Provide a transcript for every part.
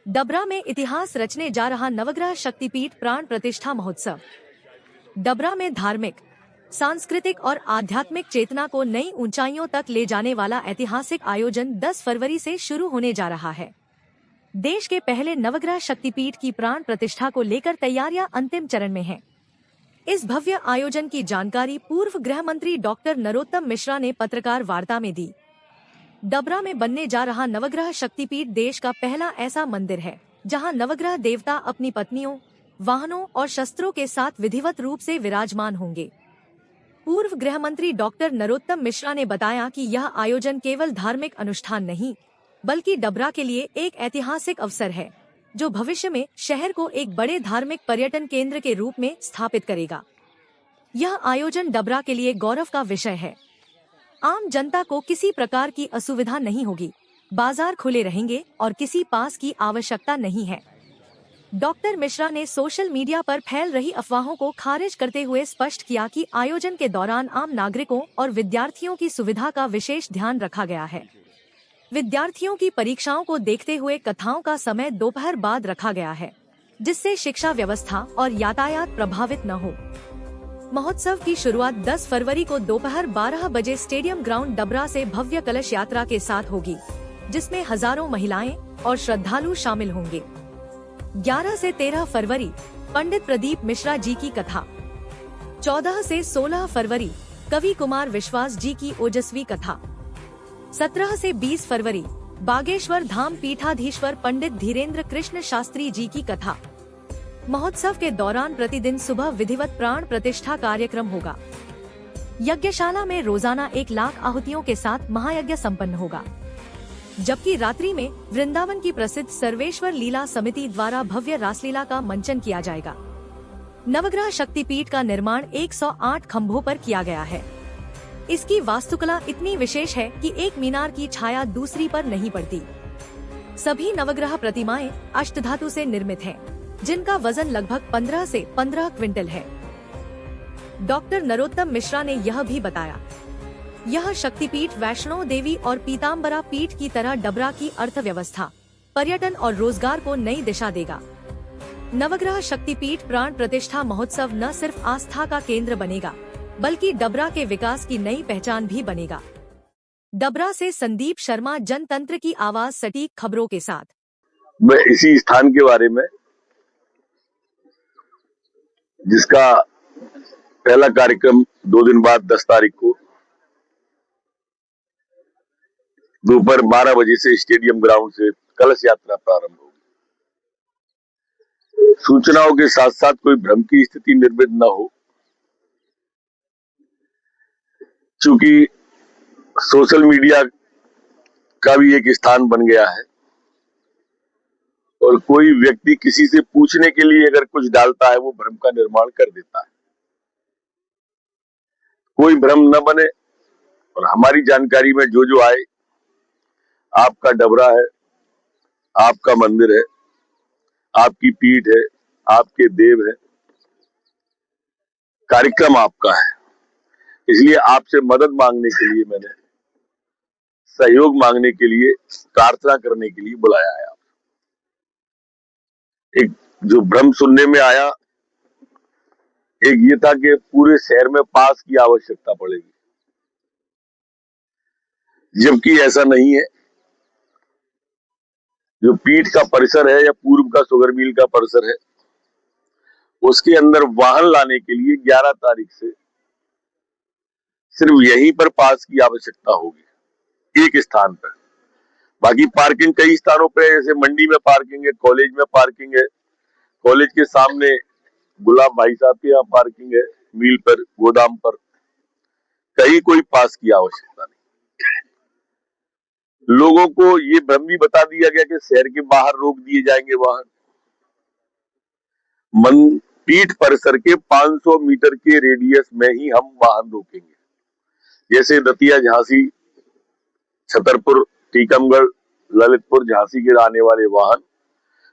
डबरा में इतिहास रचने जा रहा नवग्रह शक्तिपीठ प्राण प्रतिष्ठा महोत्सव। डबरा में धार्मिक, सांस्कृतिक और आध्यात्मिक चेतना को नई ऊंचाइयों तक ले जाने वाला ऐतिहासिक आयोजन 10 फरवरी से शुरू होने जा रहा है। देश के पहले नवग्रह शक्तिपीठ की प्राण प्रतिष्ठा को लेकर तैयारियां अंतिम चरण में हैं। इस भव्य आयोजन की जानकारी पूर्व गृह मंत्री डॉक्टर नरोत्तम मिश्रा ने पत्रकार वार्ता में दी। डबरा में बनने जा रहा नवग्रह शक्तिपीठ देश का पहला ऐसा मंदिर है जहां नवग्रह देवता अपनी पत्नियों, वाहनों और शस्त्रों के साथ विधिवत रूप से विराजमान होंगे। पूर्व गृह मंत्री डॉक्टर नरोत्तम मिश्रा ने बताया कि यह आयोजन केवल धार्मिक अनुष्ठान नहीं, बल्कि डबरा के लिए एक ऐतिहासिक अवसर है, जो भविष्य में शहर को एक बड़े धार्मिक पर्यटन केंद्र के रूप में स्थापित करेगा। यह आयोजन डबरा के लिए गौरव का विषय है। आम जनता को किसी प्रकार की असुविधा नहीं होगी, बाजार खुले रहेंगे और किसी पास की आवश्यकता नहीं है। डॉक्टर मिश्रा ने सोशल मीडिया पर फैल रही अफवाहों को खारिज करते हुए स्पष्ट किया कि आयोजन के दौरान आम नागरिकों और विद्यार्थियों की सुविधा का विशेष ध्यान रखा गया है। विद्यार्थियों की परीक्षाओं को देखते हुए कथाओं का समय दोपहर बाद रखा गया है, जिससे शिक्षा व्यवस्था और यातायात प्रभावित न हो। महोत्सव की शुरुआत 10 फरवरी को दोपहर 12 बजे स्टेडियम ग्राउंड डबरा से भव्य कलश यात्रा के साथ होगी, जिसमें हजारों महिलाएं और श्रद्धालु शामिल होंगे। 11 से 13 फरवरी पंडित प्रदीप मिश्रा जी की कथा, 14 से 16 फरवरी कवि कुमार विश्वास जी की ओजस्वी कथा, 17 से 20 फरवरी बागेश्वर धाम पीठाधीश्वर पंडित धीरेन्द्र कृष्ण शास्त्री जी की कथा। महोत्सव के दौरान प्रतिदिन सुबह विधिवत प्राण प्रतिष्ठा कार्यक्रम होगा। यज्ञशाला में रोजाना 1 लाख आहुतियों के साथ महायज्ञ संपन्न होगा, जबकि रात्रि में वृंदावन की प्रसिद्ध सर्वेश्वर लीला समिति द्वारा भव्य रासलीला का मंचन किया जाएगा। नवग्रह शक्तिपीठ का निर्माण 108 खंभों पर किया गया है। इसकी वास्तुकला इतनी विशेष है कि एक मीनार की छाया दूसरी पर नहीं पड़ती। सभी नवग्रह प्रतिमाएं अष्टधातु से निर्मित हैं, जिनका वजन लगभग 15 से 15 क्विंटल है। डॉक्टर नरोत्तम मिश्रा ने यह भी बताया, यह शक्तिपीठ वैष्णो देवी और पीताम्बरा पीठ की तरह डबरा की अर्थव्यवस्था, पर्यटन और रोजगार को नई दिशा देगा। नवग्रह शक्तिपीठ प्राण प्रतिष्ठा महोत्सव न सिर्फ आस्था का केंद्र बनेगा, बल्कि डबरा के विकास की नई पहचान भी बनेगा। डबरा से संदीप शर्मा, जनतंत्र की आवाज, सटीक खबरों के साथ। मैं इसी स्थान के बारे में, जिसका पहला कार्यक्रम 2 दिन बाद 10 तारीख को दोपहर 12 बजे से स्टेडियम ग्राउंड से कलश यात्रा प्रारंभ होगी। सूचनाओं के साथ साथ कोई भ्रम की स्थिति निर्मित न हो, क्योंकि सोशल मीडिया का भी एक स्थान बन गया है और कोई व्यक्ति किसी से पूछने के लिए अगर कुछ डालता है, वो भ्रम का निर्माण कर देता है। कोई भ्रम न बने और हमारी जानकारी में जो जो आए, आपका डबरा है, आपका मंदिर है, आपकी पीठ है, आपके देव है, कार्यक्रम आपका है। इसलिए आपसे मदद मांगने के लिए, मैंने सहयोग मांगने के लिए, प्रार्थना करने के लिए बुलाया है। एक जो भ्रम सुनने में आया, एक ये था कि पूरे शहर में पास की आवश्यकता पड़ेगी, जबकि ऐसा नहीं है। जो पीठ का परिसर है या पूर्व का शुगर मिल का परिसर है, उसके अंदर वाहन लाने के लिए 11 तारीख से सिर्फ यहीं पर पास की आवश्यकता होगी, एक स्थान पर। बाकी पार्किंग कई स्थानों पे, जैसे मंडी में पार्किंग है, कॉलेज में पार्किंग है, कॉलेज के सामने गुलाब भाई साहब के यहाँ पार्किंग है, मिल पर, गोदाम पर, कहीं कोई पास की आवश्यकता नहीं। लोगों को ये भ्रम भी बता दिया गया कि शहर के बाहर रोक दिए जाएंगे वाहन। पीठ परिसर के 500 मीटर के रेडियस में ही हम वाहन रोकेंगे। जैसे दतिया, झांसी, छतरपुर, टीकमगढ़, ललितपुर, झांसी के आने वाले वाहन,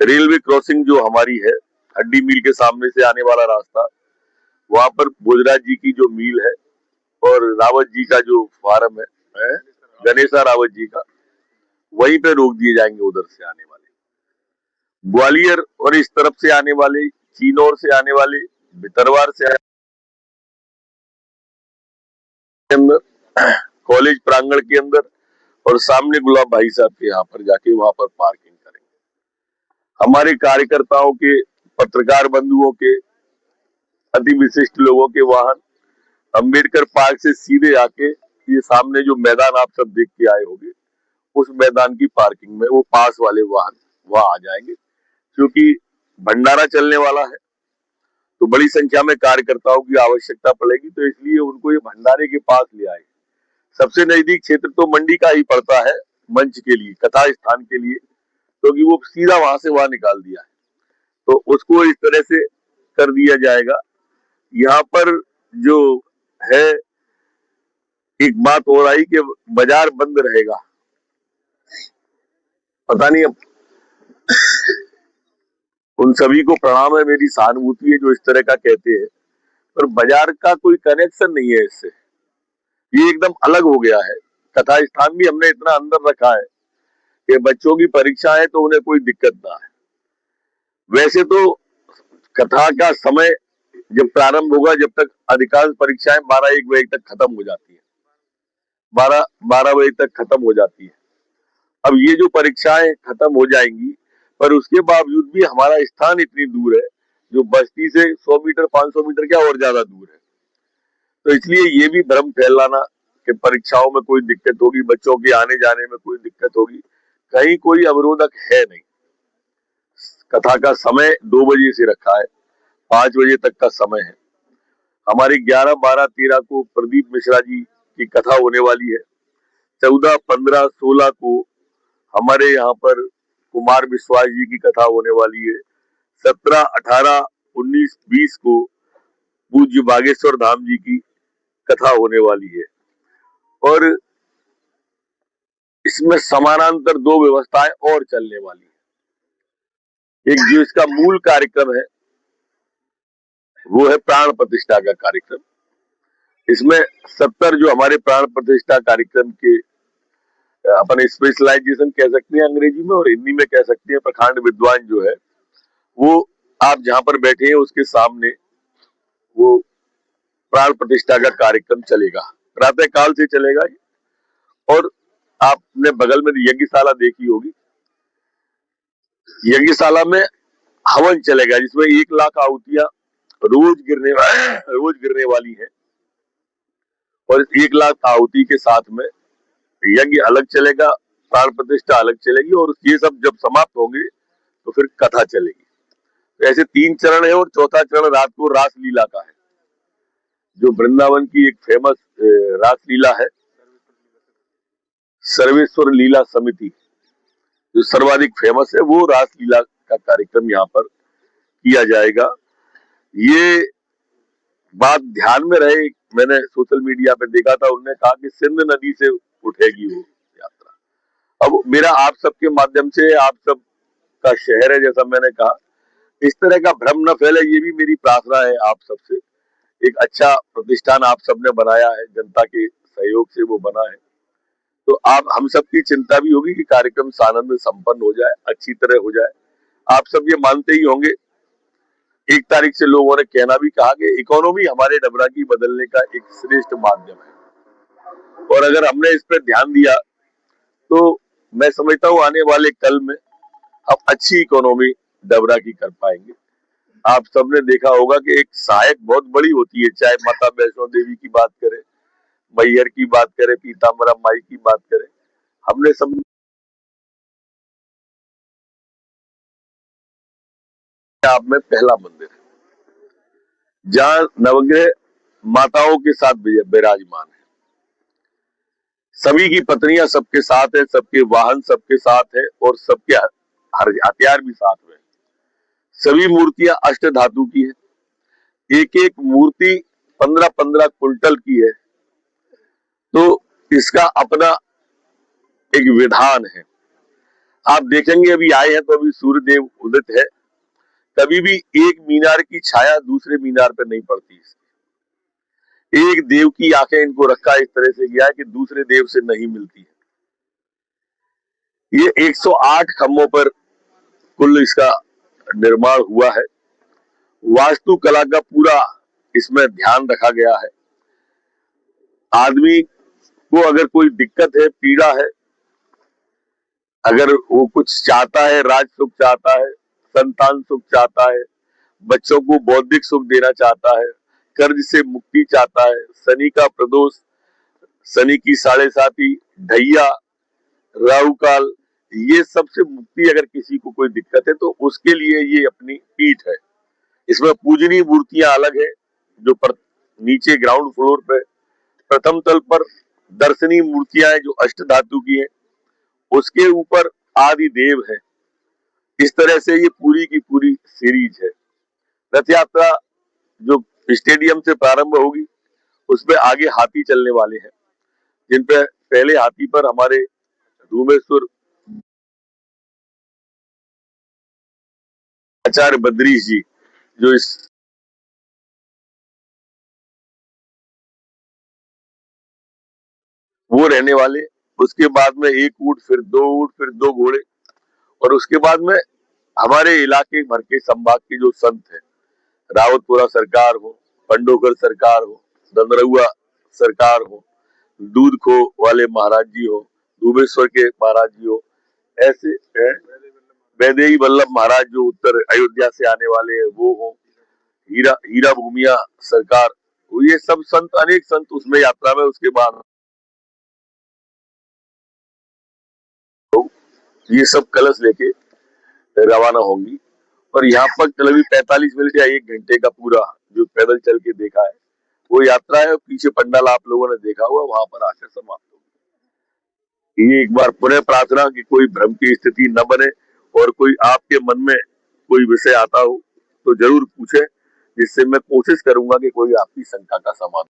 रेलवे क्रॉसिंग जो हमारी है, हड्डी मिल के सामने से आने वाला रास्ता, वहां पर भोजराज जी की जो मिल है और रावत जी का जो फार्म है, गणेशा रावत जी का, वहीं पे रोक दिए जाएंगे उधर से आने वाले। ग्वालियर और इस तरफ से आने वाले, चिनौर से आने वाले, भितरवार से अंदर, कॉलेज प्रांगण के अंदर और सामने गुलाब भाई साहब के यहाँ पर जाके वहां पर पार्किंग करेंगे। हमारे कार्यकर्ताओं के, पत्रकार बंधुओं के, अति विशिष्ट लोगों के वाहन अंबेडकर पार्क से सीधे आके ये सामने जो मैदान आप सब देख के आए होंगे, उस मैदान की पार्किंग में वो पास वाले वाहन वहां आ जाएंगे। क्योंकि भंडारा चलने वाला है तो बड़ी संख्या में कार्यकर्ताओं की आवश्यकता पड़ेगी, तो इसलिए उनको ये भंडारे के पास ले आए। सबसे नजदीक क्षेत्र तो मंडी का ही पड़ता है मंच के लिए, कथा स्थान के लिए, क्योंकि वो सीधा वहां से वहां निकाल दिया है, तो उसको इस तरह से कर दिया जाएगा। यहाँ पर जो है एक बात हो रही कि बाजार बंद रहेगा, पता नहीं, अब उन सभी को प्रणाम है, मेरी सहानुभूति है जो इस तरह का कहते हैं, पर बाजार का कोई कनेक्शन नहीं है इससे, ये एकदम अलग हो गया है। कथा स्थान भी हमने इतना अंदर रखा है कि बच्चों की परीक्षा है तो उन्हें कोई दिक्कत ना है। वैसे तो कथा का समय जब प्रारंभ होगा, जब तक अधिकांश परीक्षाएं 12-1 बजे तक खत्म हो जाती है, 12 बजे तक खत्म हो जाती है। अब ये जो परीक्षाएं खत्म हो जाएंगी, पर उसके बावजूद भी हमारा स्थान इतनी दूर है, जो बस्ती से 100 मीटर 500 मीटर क्या और ज्यादा दूर है, तो इसलिए ये भी भ्रम फैलाना कि परीक्षाओं में कोई दिक्कत होगी, बच्चों के आने जाने में कोई दिक्कत होगी, कहीं कोई अवरोधक है नहीं। कथा का समय 2 बजे से रखा है, 5 बजे तक का समय है। हमारी 11, 12, 13 को प्रदीप मिश्रा जी की कथा होने वाली है। 14, 15, 16 को हमारे यहाँ पर कुमार विश्वास जी की कथा होने वाली है। 17, 18, 19, 20 को पूज्य बागेश्वर धाम जी की कथा होने वाली है। और इसमें समानांतर 2 व्यवस्थाएं और चलने वाली है। एक जो इसका मूल कार्यक्रम है वो है प्राण प्रतिष्ठा का कार्यक्रम। इसमें 70 जो हमारे प्राण प्रतिष्ठा कार्यक्रम के अपन स्पेशलाइजेशन कह सकते हैं अंग्रेजी में, और हिंदी में कह सकते हैं प्रखंड विद्वान जो है, वो आप जहां पर बैठे हैं उसके सामने वो प्राण प्रतिष्ठा का कार्यक्रम चलेगा, प्रातः काल से चलेगा। और आपने बगल में यज्ञशाला देखी होगी, यज्ञशाला में हवन चलेगा जिसमें 1 लाख आहुतियां रोज गिरने वाली है, और 1 लाख आहुति के साथ में यज्ञ अलग चलेगा, प्राण प्रतिष्ठा अलग चलेगी, और ये सब जब समाप्त होंगे तो फिर कथा चलेगी। तो ऐसे 3 चरण है, और चौथा चरण रात को रासलीला का है, जो वृंदावन की एक फेमस रासलीला है, सर्वेश्वर लीला समिति, जो सर्वाधिक फेमस है, वो रासलीला का कार्यक्रम यहाँ पर किया जाएगा। ये बात ध्यान में रहे, मैंने सोशल मीडिया पे देखा था, उन्होंने कहा कि सिंध नदी से उठेगी वो यात्रा। अब मेरा आप सबके माध्यम से, आप सब का शहर है जैसा मैंने कहा, इस तरह का भ्रम न फैले, ये भी मेरी प्रार्थना है आप सबसे। एक अच्छा प्रतिष्ठान आप सबने बनाया है, जनता के सहयोग से वो बना है, तो आप हम सबकी चिंता भी होगी कि कार्यक्रम सानंद संपन्न हो जाए, अच्छी तरह हो जाए। आप सब ये मानते ही होंगे, 1 तारीख से लोगों ने कहना भी कहा कि इकोनॉमी हमारे डबरा की बदलने का एक श्रेष्ठ माध्यम है, और अगर हमने इस पर ध्यान दिया तो मैं समझता हूँ आने वाले कल में हम अच्छी इकोनॉमी डबरा की कर पाएंगे। आप सबने देखा होगा कि एक सहायक बहुत बड़ी होती है, चाहे माता वैष्णो देवी की बात करें, मैहर की बात करें, पीताम्बरा माई की बात करें, हमने सब आप में पहला मंदिर है जहां नवग्रह माताओं के साथ विराजमान है, सभी की पत्नियां सबके साथ है, सबके वाहन सबके साथ है, और सबके हथियार भी साथ में। सभी मूर्तियां अष्ट धातु की है, एक एक मूर्ति 15-15 कुंटल की है, तो इसका अपना एक विधान है। आप देखेंगे अभी आए हैं तो अभी सूर्यदेव उदित है, कभी भी एक मीनार की छाया दूसरे मीनार पर नहीं पड़ती। एक देव की आंखें इनको रखा इस तरह से गया है कि दूसरे देव से नहीं मिलती है। ये 108 खम्भों पर कुल इसका निर्माण हुआ है। वास्तुकला का पूरा इसमें ध्यान रखा गया है। आदमी को अगर कोई दिक्कत है, पीड़ा है, अगर वो कुछ चाहता है, राज सुख चाहता है, संतान सुख चाहता है, बच्चों को बौद्धिक सुख देना चाहता है, कर्ज से मुक्ति चाहता है, शनि का प्रदोष, शनि की 7.5, ढैया, राहु काल, ये सबसे मुक्ति अगर किसी को कोई दिक्कत है तो उसके लिए ये अपनी पीठ है। इसमें पूजनीय मूर्तियां अलग है, जो नीचे ग्राउंड फ्लोर पे, प्रथम तल पर दर्शनीय मूर्तियां हैं जो अष्ट धातु की हैं, उसके ऊपर आदि देव है। इस तरह से ये पूरी की पूरी सीरीज है। रथ यात्रा जो स्टेडियम से प्रारंभ होगी, उसमें आगे हाथी चलने वाले हैं, जिन पे पहले हाथी पर हमारे धूमेश्वर आचार्य बद्रीश जी जो इस वो रहने वाले। उसके बाद में एक ऊंट, फिर 2 ऊंट, फिर 2 घोड़े, और उसके बाद में हमारे इलाके भर के संभाग के जो संत हैं, रावतपुरा सरकार हो, पंडोकर सरकार हो, दंदरहुआ सरकार हो, दूध खो वाले महाराज जी हो, धूमेश्वर के महाराज जी हो, ऐसे है, वैदेही वल्लभ महाराज जो उत्तर अयोध्या से आने वाले हैं वो हो, हीरा भूमिया सरकार, तो ये सब संत, अनेक संत उसमें यात्रा में। उसके बाद तो ये सब कलश लेके रवाना होंगी। और यहाँ पर करीब 45 मिनट या 1 घंटे का पूरा जो पैदल चल के देखा है वो यात्रा है। पीछे पंडाल आप लोगों ने देखा हुआ, वहां पर आकर समाप्त होगी। ये एक बार पुनः प्रार्थना कि कोई भ्रम की स्थिति न बने, और कोई आपके मन में कोई विषय आता हो तो जरूर पूछे, जिससे मैं कोशिश करूंगा कि कोई आपकी शंका का समाधान